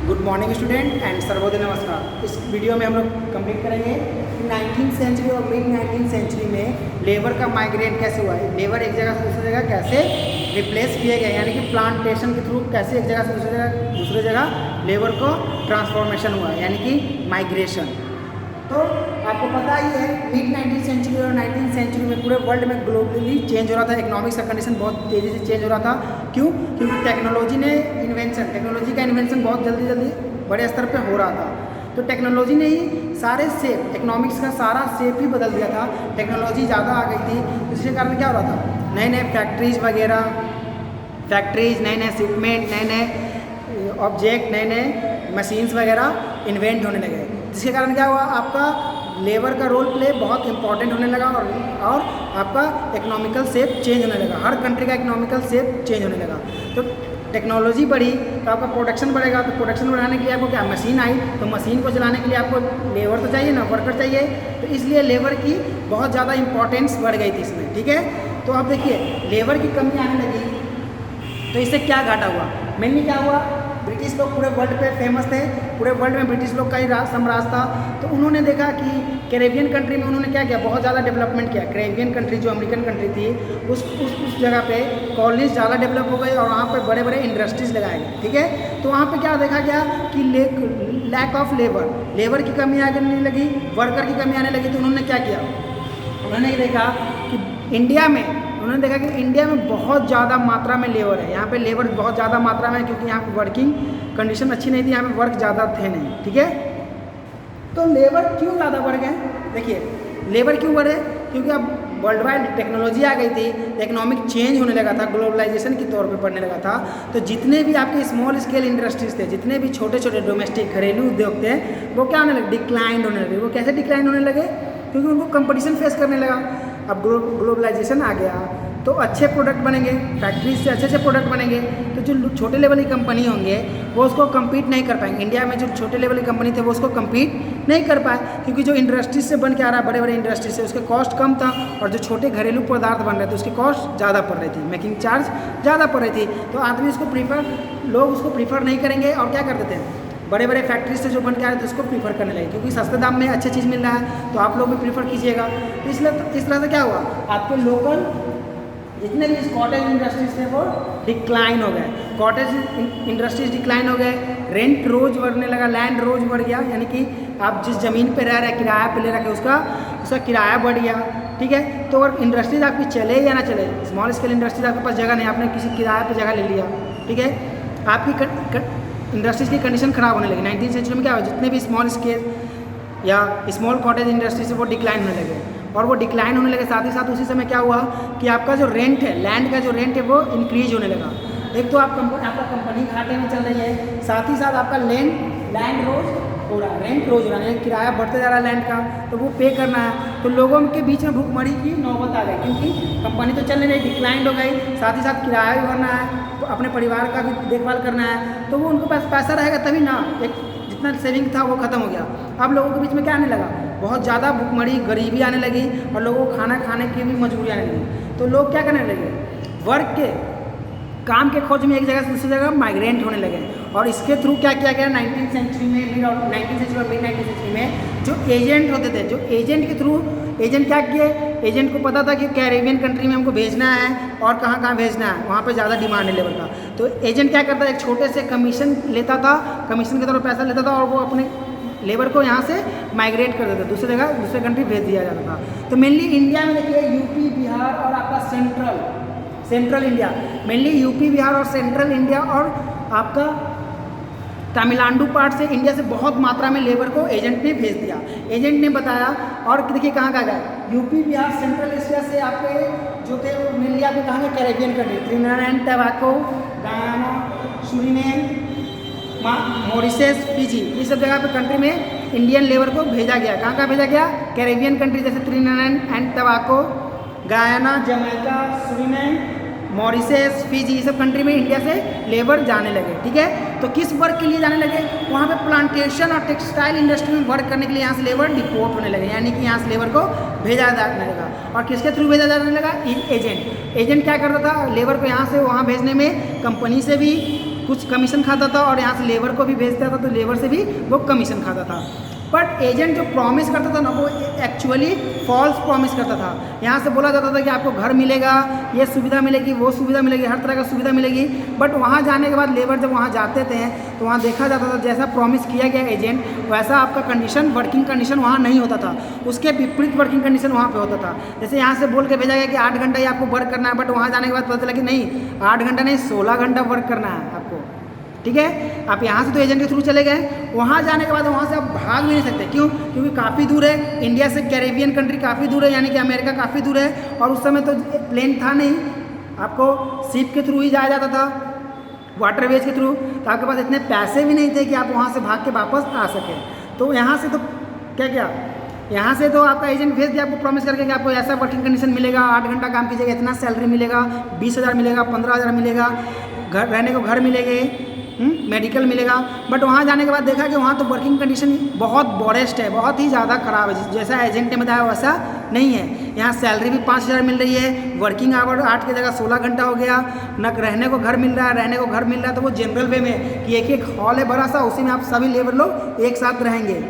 Good morning student and Sarvodaya नमस्कार। इस video में हम लोग कंप्लीट करेंगे 19th सेंचुरी और मिड 19th सेंचुरी में लेबर का माइग्रेट कैसे हुआ है, लेबर एक जगह से दूसरी जगह कैसे रिप्लेस किए गए, यानी कि प्लांटेशन के थ्रू कैसे एक जगह से दूसरी जगह लेबर को ट्रांसफॉर्मेशन हुआ, यानी कि माइग्रेशन। तो आपको पता ही है मिड 19th सेंचुरी और 19th सेंचुरी में पूरे वर्ल्ड में ग्लोबली चेंज हो रहा था, इकोनॉमिक्स का कंडीशन बहुत तेज़ी से चेंज हो रहा था। क्यों? क्योंकि टेक्नोलॉजी का इन्वेंशन बहुत जल्दी बड़े स्तर पे हो रहा था। तो टेक्नोलॉजी ने ही सारे शेप, इकोनॉमिक्स का सारा शेप ही बदल दिया था। टेक्नोलॉजी ज़्यादा आ गई थी, जिसके कारण क्या हो रहा था, नए नए फैक्ट्रीज, नए नए शिपमेंट, नए नए ऑब्जेक्ट, नए नए मशीन्स वगैरह इन्वेंट होने लगे, जिसके कारण क्या हुआ, आपका लेबर का रोल प्ले बहुत इंपॉर्टेंट होने लगा और आपका इकोनॉमिकल शेप चेंज होने लगा। हर कंट्री का इकोनॉमिकल शेप चेंज होने लगा। तो टेक्नोलॉजी बढ़ी तो आपका प्रोडक्शन बढ़ेगा। तो प्रोडक्शन बढ़ाने के लिए आपको क्या, मशीन आई, तो मशीन को चलाने के लिए आपको लेबर तो चाहिए ना, वर्कर चाहिए। तो इसलिए लेबर की बहुत ज़्यादा इंपॉर्टेंस बढ़ गई थी इसमें। ठीक है, तो अब देखिए लेबर की कमी आने लगी, तो इससे क्या घाटा हुआ, मेनली क्या हुआ, ब्रिटिश लोग पूरे वर्ल्ड पे फेमस थे, पूरे वर्ल्ड में ब्रिटिश लोग का ही साम्राज्य था। तो उन्होंने देखा कि कैरेबियन कंट्री में उन्होंने क्या किया, बहुत ज़्यादा डेवलपमेंट किया। कैरेबियन कंट्री जो अमेरिकन कंट्री थी, उस जगह पे कॉलोनीज ज़्यादा डेवलप हो गए और वहाँ पे बड़े बड़े इंडस्ट्रीज लगाए गए। ठीक है, तो वहाँ पे क्या देखा गया कि लैक ऑफ लेबर की कमी आने लगी, वर्कर की कमी आने लगी। तो उन्होंने क्या किया, उन्होंने देखा कि इंडिया में बहुत ज़्यादा मात्रा में लेबर है। यहाँ पे लेबर बहुत ज़्यादा मात्रा में है, क्योंकि यहाँ पे वर्किंग कंडीशन अच्छी नहीं थी, यहाँ पे वर्क ज़्यादा थे नहीं। ठीक है, तो लेबर क्यों ज़्यादा बढ़ गए, देखिए लेबर क्यों बढ़े, क्योंकि अब वर्ल्ड वाइड टेक्नोलॉजी आ गई थी, इकोनॉमिक चेंज होने लगा था, ग्लोबलाइजेशन के तौर पे बढ़ने लगा था। तो जितने भी आपके स्मॉल स्केल इंडस्ट्रीज थे, जितने भी छोटे छोटे डोमेस्टिक घरेलू उद्योग थे, वो क्या होने लगे, डिक्लाइन होने लगे। वो कैसे डिक्लाइन होने लगे, क्योंकि उनको कंपटीशन फेस करने लगा। अब ग्लोबलाइजेशन आ गया तो अच्छे प्रोडक्ट बनेंगे, फैक्ट्रीज से अच्छे प्रोडक्ट बनेंगे, तो जो छोटे लेवल की कंपनी होंगे वो उसको कम्पीट नहीं कर पाएंगे। इंडिया में जो छोटे लेवल की कंपनी थे वो उसको कम्पीट नहीं कर पाए, क्योंकि जो इंडस्ट्रीज से बन के आ रहा है, बड़े बड़े इंडस्ट्रीज से, उसके कॉस्ट कम था, और जो छोटे घरेलू पदार्थ बन रहे थे उसकी कॉस्ट ज़्यादा पड़ रही थी, मेकिंग चार्ज ज़्यादा पड़ रही थी। तो आदमी लोग उसको प्रीफर नहीं करेंगे, और क्या करते थे, बड़े बड़े फैक्ट्रीज से जो बन के आ रहे थे उसको प्रीफर करने लगे, क्योंकि सस्ते दाम में अच्छी चीज़ मिल रहा है, तो आप लोग भी प्रीफर कीजिएगा। तो इसलिए इस तरह से क्या हुआ, आपके लोकल जितने भी कॉटेज इंडस्ट्रीज थे वो डिक्लाइन हो गए, कॉटेज इंडस्ट्रीज डिक्लाइन हो गए, रेंट रोज बढ़ने लगा, लैंड रोज बढ़ गया, यानी कि आप जिस ज़मीन पे रह रहे हैं, किराया पे ले रखे, उसका किराया बढ़ गया। ठीक है, तो अगर इंडस्ट्रीज आपकी चले या ना चले, स्मॉल स्केल इंडस्ट्रीज आपके पास जगह नहीं, आपने किसी किराए पे जगह ले लिया, ठीक है, आपकी इंडस्ट्रीज की कंडीशन ख़राब होने लगी। 19th सेंचुरी में क्या हुआ, जितने भी स्मॉल स्केल या स्मॉल कॉटेज इंडस्ट्रीज है वो डिक्लाइन होने लगे, और वो डिक्लाइन होने लगे, साथ ही साथ उसी समय क्या हुआ कि आपका जो रेंट है, लैंड का जो रेंट है वो इंक्रीज होने लगा। एक तो आपका कंपनी घाटे में चल रही है, साथ ही साथ आपका लैंड रोज हो रहा है, रेंट रोज हो रहा है, किराया बढ़ते जा रहा है लैंड का, तो वो पे करना है। तो लोगों के बीच में भूखमरी की नौबत आ गई, क्योंकि कंपनी तो चल नहीं रही, डिक्लाइंड हो गई, साथ ही साथ किराया भी भरना है, तो अपने परिवार का भी देखभाल करना है, तो वो उनके पास पैसा रहेगा तभी ना, एक जितना सेविंग था वो खत्म हो गया। अब लोगों के बीच में क्या आने लगा, बहुत ज़्यादा भूखमरी, गरीबी आने लगी, और लोगों को खाना खाने की भी मजबूरी आने लगी। तो लोग क्या करने लगे, वर्क के काम के खोज में एक जगह से दूसरी जगह माइग्रेंट होने लगे। और इसके थ्रू क्या किया गया 19th सेंचुरी में, मिड 19th सेंचुरी और मिड 19th सेंचुरी में जो एजेंट होते थे, जो एजेंट के थ्रू एजेंट क्या किए, एजेंट को पता था कि कैरेबियन कंट्री में हमको भेजना है और कहाँ कहाँ भेजना है, वहाँ पे ज़्यादा डिमांड है लेबर का। तो एजेंट क्या करता है, एक छोटे से कमीशन लेता था, कमीशन के तौर पर पैसा लेता था, और वो अपने लेबर को यहाँ से माइग्रेट कर देता था, दूसरी जगह दूसरे कंट्री भेज दिया जाता था। तो मेनली इंडिया में देखिए यूपी, बिहार और आपका central India, mainly UP, Bihar और सेंट्रल इंडिया और आपका तमिलनाडु पार्ट से, इंडिया से बहुत मात्रा में लेबर को एजेंट ने भेज दिया। एजेंट ने बताया, और देखिए कहाँ कहाँ गए, यूपी, बिहार, सेंट्रल एशिया से आपके जो थे वो मेनली आपके कहाँ गए, Caribbean country, Trinidad and Tobago, Guyana, Suriname, Mauritius, Fiji, ये सब जगह पे कंट्री में इंडियन लेबर को भेजा गया। कहाँ कहाँ भेजा गया, कैरेबियन कंट्री जैसे Trinidad and Tobago, Guyana, Jamaica, Suriname, Mauritius, Fiji, ये सब कंट्री में इंडिया से लेबर जाने लगे। ठीक है, तो किस वर्क के लिए जाने लगे, वहाँ पे प्लांटेशन और टेक्सटाइल इंडस्ट्री में वर्क करने के लिए यहाँ से लेबर डिपोर्ट होने लगे, यानी कि यहाँ से लेबर को भेजा जाने लगा। और किसके थ्रू भेजा जाने लगा, एजेंट क्या करता था, लेबर को यहाँ से वहाँ भेजने में कंपनी से भी कुछ कमीशन खाता था और यहाँ से लेबर को भी भेजता था तो लेबर से भी वो कमीशन खाता था। बट एजेंट जो प्रॉमिस करता था ना वो एक्चुअली फॉल्स प्रॉमिस करता था। यहाँ से बोला जाता था कि आपको घर मिलेगा, ये सुविधा मिलेगी, वो सुविधा मिलेगी, हर तरह का सुविधा मिलेगी। बट वहाँ जाने के बाद लेबर जब वहाँ जाते थे तो वहाँ देखा जाता था जैसा प्रॉमिस किया गया एजेंट वैसा आपका कंडीशन, वर्किंग कंडीशन वहाँ नहीं होता था, उसके विपरीत वर्किंग कंडीशन वहाँ पे होता था। जैसे यहाँ से बोल के भेजा गया कि 8 घंटा ही आपको वर्क करना है, बट वहाँ जाने के बाद पता चला कि नहीं 8 घंटा नहीं 16 घंटा वर्क करना है आपको। ठीक है, आप यहाँ से तो एजेंट के थ्रू चले गए, वहाँ जाने के बाद वहाँ से आप भाग भी नहीं सकते। क्यों? क्योंकि काफ़ी दूर है, इंडिया से कैरेबियन कंट्री काफ़ी दूर है, यानी कि अमेरिका काफ़ी दूर है, और उस समय तो प्लेन था नहीं, आपको शिप के थ्रू ही जाया जाता था, वाटरवेज के थ्रू। तो आपके पास इतने पैसे भी नहीं थे कि आप वहाँ से भाग के वापस आ सकें। तो यहाँ से तो क्या यहाँ से तो आपका एजेंट भेज दिया आपको प्रॉमिस करके कि आपको ऐसा वर्किंग कंडीशन मिलेगा, 8 घंटा काम कीजिएगा, इतना सैलरी मिलेगा, 20,000 मिलेगा, 15,000 मिलेगा, घर रहने को घर मिलेंगे, मेडिकल मिलेगा। बट वहाँ जाने के बाद देखा कि वहाँ तो वर्किंग कंडीशन बहुत बॉरेस्ट है, बहुत ही ज़्यादा ख़राब है, जैसा एजेंट ने बताया वैसा नहीं है। यहाँ सैलरी भी 5,000 मिल रही है, वर्किंग आवर 8 की जगह 16 घंटा हो गया, न रहने को घर मिल रहा है, रहने को घर मिल रहा है तो वो जनरल वे में कि एक हॉल है बड़ा सा, उसी में आप सभी लेबर लोग एक साथ रहेंगे।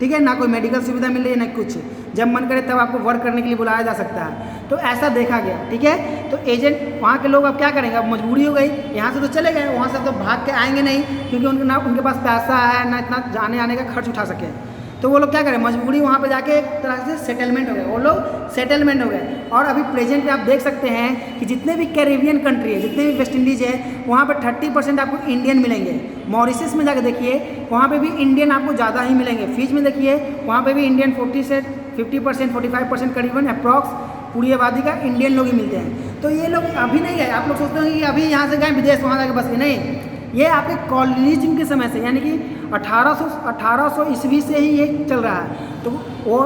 ठीक है, ना कोई मेडिकल सुविधा मिल रही है ना कुछ, जब मन करे तब आपको वर्क करने के लिए बुलाया जा सकता है। तो ऐसा देखा गया। ठीक है, तो एजेंट वहाँ के लोग अब क्या करेंगे, अब मजबूरी हो गई, यहाँ से तो चले गए, वहाँ से तो भाग के आएंगे नहीं, क्योंकि उनके पास पैसा है ना इतना जाने आने का खर्च उठा सके। तो वो लोग क्या करें, मजबूरी वहाँ पे जाके एक तरह से सेटलमेंट हो गए, वो लोग सेटलमेंट हो गए। और अभी प्रेजेंट में आप देख सकते हैं कि जितने भी कैरेबियन कंट्री है, जितने भी वेस्ट इंडीज़ है, वहाँ पे 30% आपको इंडियन मिलेंगे। मॉरिशस में जाकर देखिए, वहाँ पे भी इंडियन आपको ज़्यादा ही मिलेंगे। फिजी में देखिए, वहाँ पे भी इंडियन 40 से 50%, 45% करीबन अप्रॉक्स पूरी आबादी का इंडियन लोग ही मिलते हैं। तो ये लोग अभी नहीं गए, आप लोग सोचते हैं कि अभी यहाँ से गए विदेश वहाँ जाके बस गए, नहीं, ये आपके कॉलोनिज्म के समय से, यानी कि 1800 ईस्वी से ही ये चल रहा है। तो वो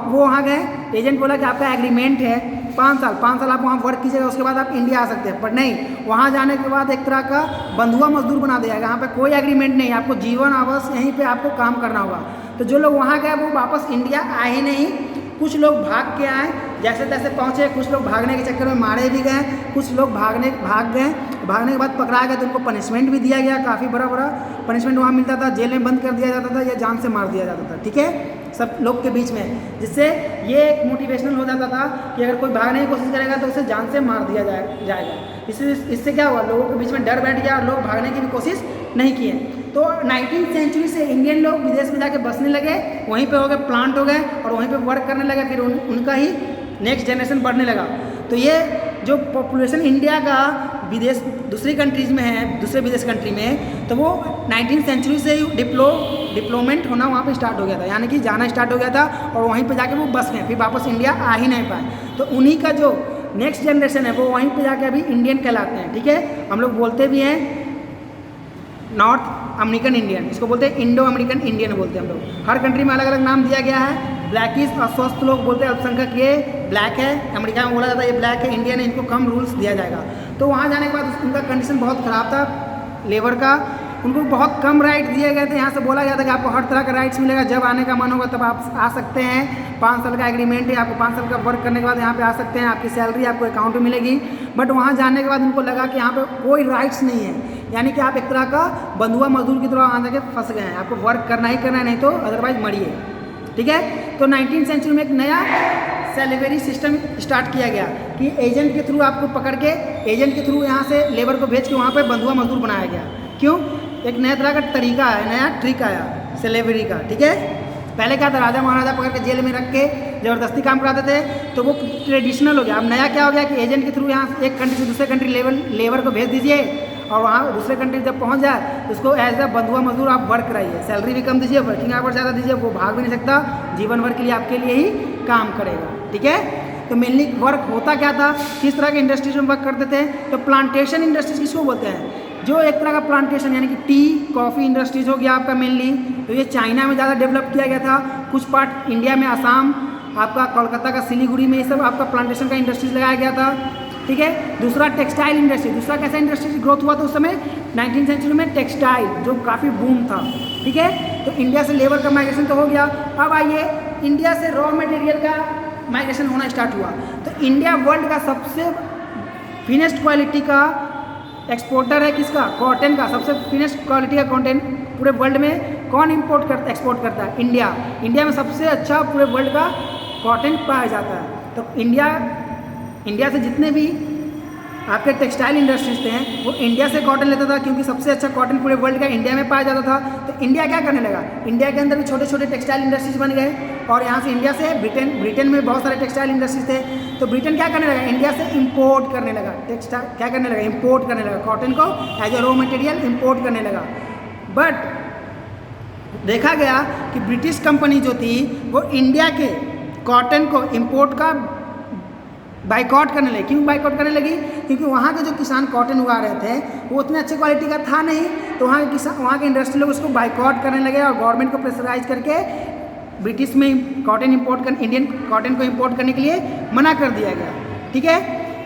वहाँ गए, एजेंट बोला कि आपका एग्रीमेंट है 5 साल आप वहाँ वर्क कीजिएगा, उसके बाद आप इंडिया आ सकते हैं। पर नहीं, वहाँ जाने के बाद एक तरह का बंधुआ मजदूर बना दिया गया, यहाँ पे कोई एग्रीमेंट नहीं, आपको जीवन आवास यहीं पे आपको काम करना होगा। तो जो लोग वहाँ गए वो वापस इंडिया आए ही नहीं, कुछ लोग भाग के आए, जैसे तैसे पहुँचे, कुछ लोग भागने के चक्कर में मारे भी गए, कुछ लोग भाग गए, भागने के बाद पकड़ा गए तो उनको पनिशमेंट भी दिया गया, काफ़ी बड़ा पनिशमेंट वहाँ मिलता था, जेल में बंद कर दिया जाता था या जान से मार दिया जाता था। ठीक है, सब लोग के बीच में, जिससे ये एक मोटिवेशनल हो जाता था कि अगर कोई भागने की कोशिश करेगा तो उसे जान से मार दिया जाएगा। इससे क्या हुआ, लोगों के बीच में डर बैठ गया और लोग भागने की भी कोशिश नहीं किए। तो 19वीं सेंचुरी से इंडियन लोग विदेश में जाके बसने लगे, वहीं पे हो गए, प्लांट हो गए और वहीं पे वर्क करने लगे, फिर उनका ही नेक्स्ट जनरेशन बढ़ने लगा। तो ये जो पॉपुलेशन इंडिया का विदेश दूसरी कंट्रीज़ में है, दूसरे विदेश कंट्री में, तो वो 19वीं सेंचुरी से ही डिप्लोमेंट होना वहाँ पे स्टार्ट हो गया था, यानी कि जाना स्टार्ट हो गया था और वहीं पे जाके वो बस गए, फिर वापस इंडिया आ ही नहीं पाए। तो उन्हीं का जो नेक्स्ट जनरेशन है वो वहीं पे जाके अभी इंडियन कहलाते हैं। ठीक है, हम लोग बोलते भी हैं नॉर्थ अमेरिकन इंडियन, इसको बोलते हैं इंडो अमेरिकन इंडियन बोलते हैं हम लोग। हर कंट्री में अलग अलग नाम दिया गया है। ब्लैकिश अस्वस्थ लोग बोलते हैं, अल्पसंख्यक ये ब्लैक है, अमेरिका में बोला जाता है ये ब्लैक है, इंडियन है, इनको कम रूल्स दिया जाएगा। तो वहाँ जाने के बाद उनका कंडीशन बहुत ख़राब था लेबर का, उनको बहुत कम राइट दिए गए थे। यहाँ से बोला गया था कि आपको हर तरह का राइट्स मिलेगा, जब आने का मन होगा तब आप आ सकते हैं, 5 साल का एग्रीमेंट है, आपको 5 साल का वर्क करने के बाद यहाँ पे आ सकते हैं, आपकी सैलरी आपको अकाउंट में मिलेगी। बट वहाँ जाने के बाद उनको लगा कि यहाँ पे कोई राइट्स नहीं है, यानी कि आप एक तरह का बंधुआ मजदूर की तरह वहाँ जाके फंस गए हैं, आपको वर्क करना ही करना है, नहीं तो अदरवाइज मरिए। ठीक है, तो 19वीं सेंचुरी में एक नया सैलरी सिस्टम स्टार्ट किया गया कि एजेंट के थ्रू आपको पकड़ के, एजेंट के थ्रू यहाँ से लेबर को भेज के वहाँ पे बंधुआ मजदूर बनाया गया। क्यों? एक नया तरह का तरीका है, नया ट्रिक आया सैलरी का। ठीक है, पहले क्या था, राजा महाराजा पकड़ के जेल में रख के ज़बरदस्ती काम कराते थे, तो वो ट्रेडिशनल हो गया। अब नया क्या हो गया कि एजेंट के थ्रू यहाँ एक कंट्री से दूसरे कंट्री लेबर को भेज दीजिए और वहाँ दूसरे कंट्री जब पहुँच जाए तो उसको एज अ बंधुआ मजदूर आप वर्क कराइए, सैलरी भी कम दीजिए, वर्किंग आवर ज़्यादा दीजिए, वो भाग भी नहीं सकता, जीवन भर के लिए आपके लिए ही काम करेगा। ठीक है, तो मेनली वर्क होता क्या था, किस तरह के इंडस्ट्रीज में वर्क करते थे, तो प्लांटेशन इंडस्ट्रीज किसको बोलते हैं, जो एक तरह का प्लांटेशन यानी कि टी कॉफ़ी इंडस्ट्रीज हो गया आपका मेनली, तो ये चाइना में ज़्यादा डेवलप किया गया था, कुछ पार्ट इंडिया में, आसाम, आपका कोलकाता का सिलीगुड़ी में, ये सब आपका प्लांटेशन का इंडस्ट्रीज लगाया गया था। ठीक है, दूसरा टेक्सटाइल इंडस्ट्री, दूसरा कैसा इंडस्ट्री ग्रोथ हुआ था उस समय 19वीं सेंचुरी में, टेक्सटाइल, जो काफ़ी बूम था। ठीक है, तो इंडिया से लेबर का माइग्रेशन तो हो गया। अब आइए इंडिया से रॉ मटेरियल का माइग्रेशन होना स्टार्ट हुआ। तो इंडिया वर्ल्ड का सबसे फिनेस्ट क्वालिटी का एक्सपोर्टर है किसका, कॉटन का, सबसे फिनिश्ड क्वालिटी का कॉटन पूरे वर्ल्ड में कौन एक्सपोर्ट करता है, इंडिया। इंडिया में सबसे अच्छा पूरे वर्ल्ड का कॉटन पाया जाता है। तो इंडिया से जितने भी आपके टेक्सटाइल इंडस्ट्रीज थे वो इंडिया से कॉटन लेता था, क्योंकि सबसे अच्छा कॉटन पूरे वर्ल्ड का इंडिया में पाया जाता था। तो इंडिया क्या करने लगा, इंडिया के अंदर भी छोटे छोटे टेक्सटाइल इंडस्ट्रीज बन गए, और यहाँ से इंडिया से ब्रिटेन में बहुत सारे टेक्सटाइल इंडस्ट्रीज थे। तो ब्रिटेन क्या करने लगा, इंडिया से इम्पोर्ट करने लगा टेक्सटाइल, क्या करने लगा, इम्पोर्ट करने लगा कॉटन को as a raw material import करने लगा। बट देखा गया कि ब्रिटिश कंपनी जो थी वो इंडिया के कॉटन को इम्पोर्ट का बाइकआउट करने लगी। क्यों बाइकआउट करने लगी, क्योंकि वहाँ के जो किसान कॉटन उगा रहे थे वो उतने अच्छे क्वालिटी का था नहीं, तो वहाँ के इंडस्ट्री लोग उसको बाइकआउट करने लगे और गवर्नमेंट को प्रेशराइज करके ब्रिटिश में इंडियन कॉटन को इम्पोर्ट करने के लिए मना कर दिया गया। ठीक है,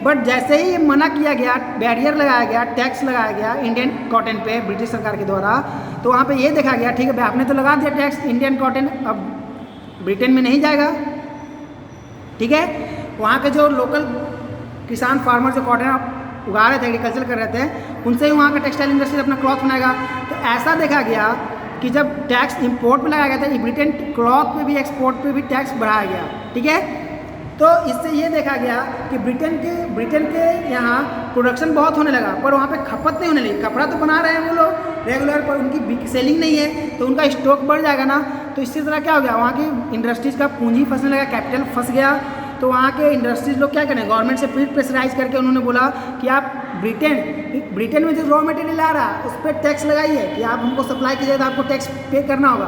बट जैसे ही ये मना किया गया, बैरियर लगाया गया, टैक्स लगाया गया इंडियन कॉटन पे ब्रिटिश सरकार के द्वारा, तो वहाँ पे ये देखा गया ठीक है भाई आपने तो लगा दिया टैक्स, इंडियन कॉटन अब ब्रिटेन में नहीं जाएगा। ठीक है, वहाँ के जो लोकल किसान फार्मर जो कॉटन उगा रहे थे, एग्रीकल्चर कर रहे थे, उनसे ही वहाँ का टेक्सटाइल इंडस्ट्री अपना क्लॉथ बनाएगा। तो ऐसा देखा गया कि जब टैक्स इंपोर्ट पे लगाया गया था, ब्रिटेन क्लॉथ पे भी एक्सपोर्ट पे भी टैक्स बढ़ाया गया। ठीक है, तो इससे ये देखा गया कि ब्रिटेन के यहाँ प्रोडक्शन बहुत होने लगा, पर वहाँ पे खपत नहीं होने लगी। कपड़ा तो बना रहे हैं वो लोग रेगुलर, पर उनकी सेलिंग नहीं है, तो उनका स्टॉक बढ़ जाएगा ना। तो इसी तरह क्या हो गया, वहाँ की इंडस्ट्रीज़ का पूंजी फंसने लगा, कैपिटल फंस गया। तो वहाँ के इंडस्ट्रीज लोग क्या करें, गवर्नमेंट से फिर प्रेशराइज करके उन्होंने बोला कि आप ब्रिटेन में जो रॉ मटेरियल आ रहा है उस पर टैक्स लगाइए, कि आप हमको सप्लाई कीजिए तो आपको टैक्स पे करना होगा।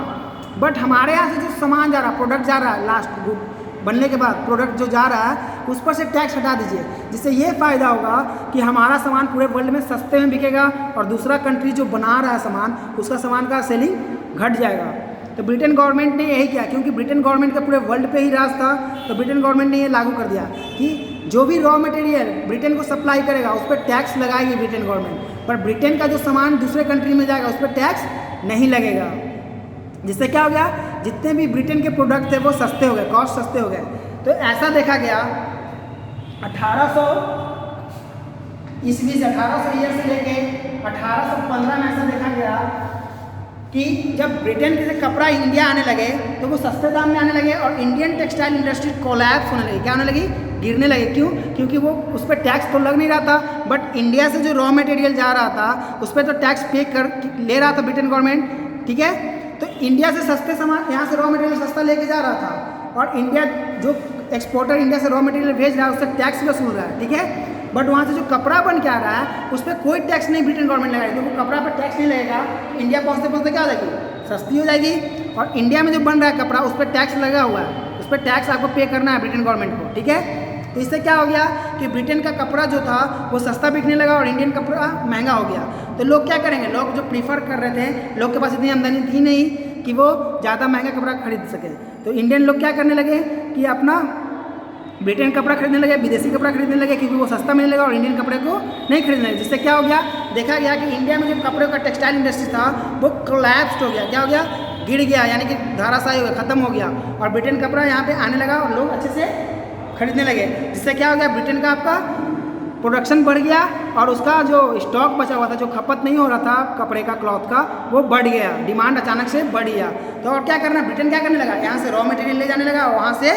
बट हमारे यहाँ से जो सामान जा रहा है, प्रोडक्ट जा रहा है, लास्ट गुड बनने के बाद प्रोडक्ट जो जा रहा है उस पर से टैक्स हटा दीजिए, जिससे ये फ़ायदा होगा कि हमारा सामान पूरे वर्ल्ड में सस्ते में बिकेगा और दूसरा कंट्री जो बना रहा है सामान, उसका सामान का सेलिंग घट जाएगा। तो ब्रिटेन गवर्नमेंट ने यही किया, क्योंकि ब्रिटेन गवर्नमेंट का पूरे वर्ल्ड पे ही राज था, तो ब्रिटेन गवर्नमेंट ने ये लागू कर दिया कि जो भी रॉ मटेरियल ब्रिटेन को सप्लाई करेगा उस पर टैक्स लगाएगी ब्रिटेन गवर्नमेंट, पर ब्रिटेन का जो सामान दूसरे कंट्री में जाएगा उस पर टैक्स नहीं लगेगा। जिससे क्या हो गया, जितने भी ब्रिटेन के प्रोडक्ट थे वो सस्ते हो गए, कॉस्ट सस्ते हो गए। तो ऐसा देखा गया 1800 ईस्वी से 1800 ईयर से लेके 1815 में ऐसा देखा गया कि जब ब्रिटेन के कपड़ा इंडिया आने लगे तो वो सस्ते दाम में आने लगे और इंडियन टेक्सटाइल इंडस्ट्री कोलैप्स होने लगी। क्या होने लगी, गिरने लगे। क्यों, क्योंकि वो उस पर टैक्स तो लग नहीं रहा था, बट इंडिया से जो रॉ मटेरियल जा रहा था उस पर तो टैक्स पे कर ले रहा था ब्रिटेन गवर्नमेंट। ठीक है, तो इंडिया से सस्ते सामान, यहाँ से रॉ मटेरियल सस्ता लेके जा रहा था, और इंडिया जो एक्सपोर्टर इंडिया से रॉ मटेरियल भेज रहा है उससे टैक्स वसूल रहा है। ठीक है, बट वहाँ से जो कपड़ा बन के आ रहा है उस पर कोई टैक्स नहीं ब्रिटेन गवर्नमेंट लगाएगी, क्योंकि कपड़ा पर टैक्स नहीं लगेगा, इंडिया पहुँचते पहुँचते क्या हो जाएगी, सस्ती हो जाएगी। और इंडिया में जो बन रहा है कपड़ा उस पर टैक्स लगा हुआ है, उस पर टैक्स आपको पे करना है ब्रिटेन गवर्नमेंट को। ठीक है, तो इससे क्या हो गया कि ब्रिटेन का कपड़ा जो था वो सस्ता बिकने लगा और इंडियन कपड़ा महंगा हो गया। तो लोग क्या करेंगे, लोग जो प्रीफर कर रहे थे, लोग के पास इतनी आमदनी थी नहीं कि वो ज़्यादा महंगा कपड़ा खरीद सके, तो इंडियन लोग क्या करने लगे कि अपना ब्रिटेन कपड़ा खरीदने लगे, विदेशी कपड़ा खरीदने लगे, क्योंकि वो सस्ता मिलने लगा और इंडियन कपड़े को नहीं खरीदने लगे। जिससे क्या हो गया, देखा गया कि इंडिया में जो कपड़े का टेक्सटाइल इंडस्ट्री था वो कोलैप्स्ड हो गया। क्या हो गया, गिर गया, यानी कि धाराशायी हो गया, खत्म हो गया, और ब्रिटेन कपड़ा यहाँ पे आने लगा और लोग अच्छे से खरीदने लगे। जिससे क्या हो गया, ब्रिटेन का आपका प्रोडक्शन बढ़ गया और उसका जो स्टॉक बचा हुआ था, जो खपत नहीं हो रहा था कपड़े का, क्लॉथ का, वो बढ़ गया, डिमांड अचानक से बढ़ गया। तो और क्या करना, ब्रिटेन क्या करने लगा, यहाँ से रॉ मटेरियल ले जाने लगा, वहाँ से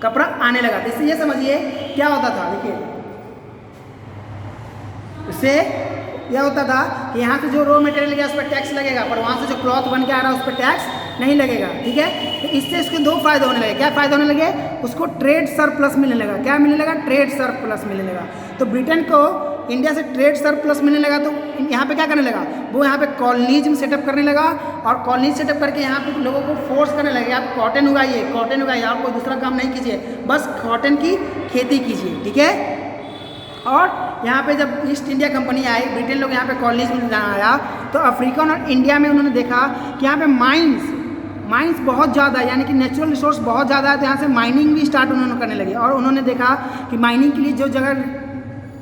कपड़ा आने लगा। तो इससे ये समझिए क्या होता था, देखिए इससे यह होता था कि यहाँ से जो रॉ मटेरियल गया उस पर टैक्स लगेगा, पर वहाँ से जो क्लॉथ बन के आ रहा है उस पर टैक्स नहीं लगेगा। ठीक है, तो इससे इसके दो फायदे होने लगे। क्या फायदे होने लगे, उसको ट्रेड सरप्लस मिलने लगा। क्या मिलने लगा, ट्रेड सरप्लस मिलने लगा। तो ब्रिटेन को इंडिया से ट्रेड सरप्लस मिलने लगा, तो यहाँ पे क्या करने लगा, वो यहाँ पे कॉलोनीज सेटअप करने लगा, और कॉलोनीज सेटअप करके यहाँ पे लोगों को फोर्स करने लगे, आप कॉटन उगाइए, कॉटन उगाइए, आप कोई दूसरा काम नहीं कीजिए, बस कॉटन की खेती कीजिए। ठीक है, और यहाँ पे जब ईस्ट इंडिया कंपनी आई, ब्रिटेन लोग यहाँ पे कॉलोनीज में आया, तो अफ्रीका और इंडिया में उन्होंने देखा कि यहाँ पे माइंस बहुत ज़्यादा, यानी कि नेचुरल रिसोर्स बहुत ज़्यादा है, तो यहाँ से माइनिंग भी स्टार्ट उन्होंने करने लगे। और उन्होंने देखा कि माइनिंग के लिए जो जगह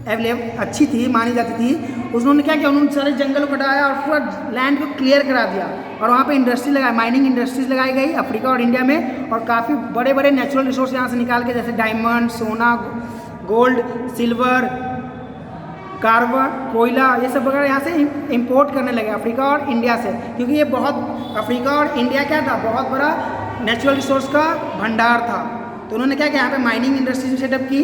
अवेलेबल अच्छी थी, मानी जाती थी, उन्होंने क्या किया, उन्होंने सारे जंगल को कटाया और पूरा लैंड को क्लियर करा दिया, और वहाँ पे इंडस्ट्री लगाई, माइनिंग इंडस्ट्रीज लगाई गई अफ्रीका और इंडिया में, और काफ़ी बड़े बड़े नेचुरल रिसोर्स यहाँ से निकाल के, जैसे डायमंड, सोना, गोल्ड, सिल्वर, कार्बन, कोयला, ये सब वगैरह यहाँ से इंपोर्ट करने लगे अफ्रीका और इंडिया से, क्योंकि ये बहुत अफ्रीका और इंडिया क्या था, बहुत बड़ा नेचुरल रिसोर्स का भंडार था। तो उन्होंने क्या किया, यहाँ पे माइनिंग इंडस्ट्रीज सेटअप की।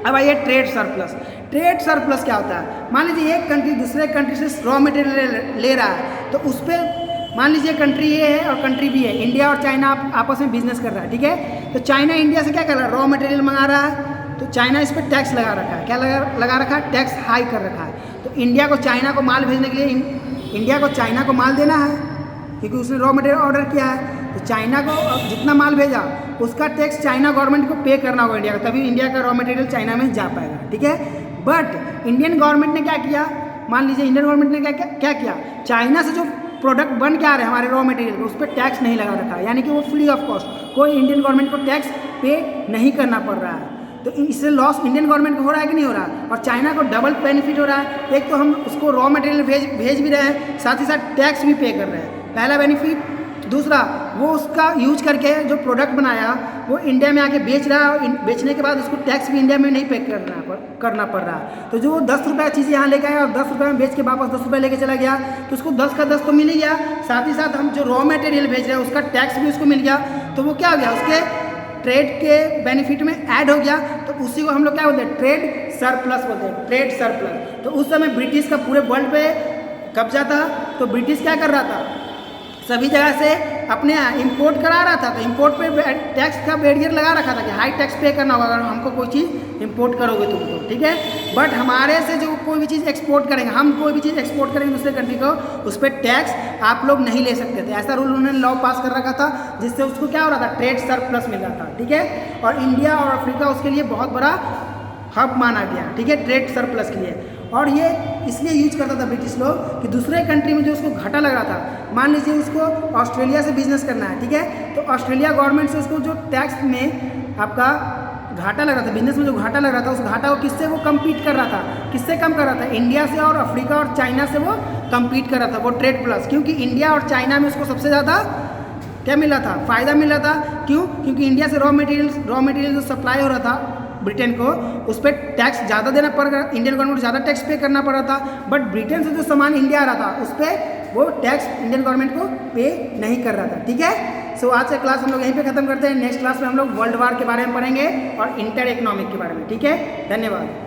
अब आइए ट्रेड सरप्लस। ट्रेड सरप्लस क्या होता है, मान लीजिए एक कंट्री दूसरे कंट्री से रॉ मटेरियल ले रहा है, तो उस पर मान लीजिए कंट्री ए है और कंट्री बी है, इंडिया और चाइना आपस में बिजनेस कर रहा है, ठीक है। तो चाइना इंडिया से क्या कर रहा है, रॉ मटेरियल मंगा रहा है, तो चाइना इस पर टैक्स लगा रखा है। क्या लगा रखा है, टैक्स हाई कर रखा है। तो इंडिया को चाइना को माल भेजने के लिए इंडिया को चाइना को माल देना है, क्योंकि उसने रॉ मटेरियल ऑर्डर किया है। तो चाइना को जितना माल भेजा उसका टैक्स चाइना गवर्नमेंट को पे करना होगा इंडिया का, तभी इंडिया का रॉ मटेरियल चाइना में जा पाएगा, ठीक है। बट इंडियन गवर्नमेंट ने क्या किया, मान लीजिए इंडियन गवर्नमेंट ने क्या किया, चाइना से जो प्रोडक्ट बन के आ रहे हैं हमारे रॉ मटेरियल, उस पर टैक्स नहीं लगा रखा है, यानी कि वो फ्री ऑफ कॉस्ट, कोई इंडियन गवर्नमेंट को टैक्स पे नहीं करना पड़ रहा है। तो इससे लॉस इंडियन गवर्नमेंट को हो रहा है कि नहीं हो रहा है, और चाइना को डबल बेनिफिट हो रहा है। एक तो हम उसको रॉ मटेरियल भेज भी रहे हैं, साथ ही साथ टैक्स भी पे कर रहे हैं, पहला बेनिफिट। दूसरा, वो उसका यूज करके जो प्रोडक्ट बनाया वो इंडिया में आके बेच रहा है, और बेचने के बाद उसको टैक्स भी इंडिया में नहीं पे करना पड़ रहा है। तो जो वो 10 रुपये चीज़ यहाँ लेके आया और 10 रुपये में बेच के वापस 10 रुपये लेके चला गया, तो उसको 10 का 10 तो मिल ही गया, साथ ही साथ हम जो रॉ मटेरियल भेज रहे हैं उसका टैक्स भी उसको मिल गया। तो वो क्या हो गया, उसके ट्रेड के बेनिफिट में ऐड हो गया। तो उसी को हम लोग क्या बोलते हैं, ट्रेड सरप्लस बोलते हैं, ट्रेड सरप्लस। तो उस समय ब्रिटिश का पूरे वर्ल्ड पे कब्जा था, तो ब्रिटिश क्या कर रहा था, सभी जगह से अपने इंपोर्ट करा रहा था। तो इंपोर्ट पे टैक्स का बैरियर लगा रखा था कि हाई टैक्स पे करना होगा अगर हमको कोई चीज़ इंपोर्ट करोगे तुम तो, ठीक है। बट हमारे से जो कोई भी चीज़ एक्सपोर्ट करेंगे, हम कोई भी चीज़ एक्सपोर्ट करेंगे दूसरे कंट्री को, उस पर टैक्स आप लोग नहीं ले सकते थे। ऐसा रूल उन्होंने लॉ पास कर रखा था, जिससे उसको क्या हो रहा था, ट्रेड सरप्लस मिल रहा था, ठीक है। और इंडिया और अफ्रीका उसके लिए बहुत बड़ा हब माना गया, ठीक है, ट्रेड सरप्लस के लिए। और ये इसलिए यूज करता था ब्रिटिश लोग कि दूसरे कंट्री में जो उसको घाटा लग रहा था, मान लीजिए उसको ऑस्ट्रेलिया से बिजनेस करना है, ठीक है। तो ऑस्ट्रेलिया गवर्नमेंट से उसको जो टैक्स में आपका घाटा लग रहा था, बिजनेस में जो घाटा लग रहा था, उस घाटा को किससे वो कम्पीट कर रहा था, किससे कम कर रहा था, इंडिया से और अफ्रीका और चाइना से वो कम्पीट कर रहा था, वो ट्रेड प्लस। क्योंकि इंडिया और चाइना में उसको सबसे ज़्यादा क्या मिल रहा था, फ़ायदा मिल रहा था। क्यों, क्योंकि इंडिया से रॉ मटेरियल जो सप्लाई हो रहा था ब्रिटेन को, उस पर टैक्स ज़्यादा देना पड़ रहा, इंडियन गवर्नमेंट को ज़्यादा टैक्स पे करना पड़ रहा था। बट ब्रिटेन से जो सामान इंडिया आ रहा था उस पर वो टैक्स इंडियन गवर्नमेंट को पे नहीं कर रहा था, ठीक है। सो आज का क्लास हम लोग यहीं पे ख़त्म करते हैं। नेक्स्ट क्लास में हम लोग वर्ल्ड वार के बारे में पढ़ेंगे और इंटर इकोनॉमिक के बारे में, ठीक है। धन्यवाद।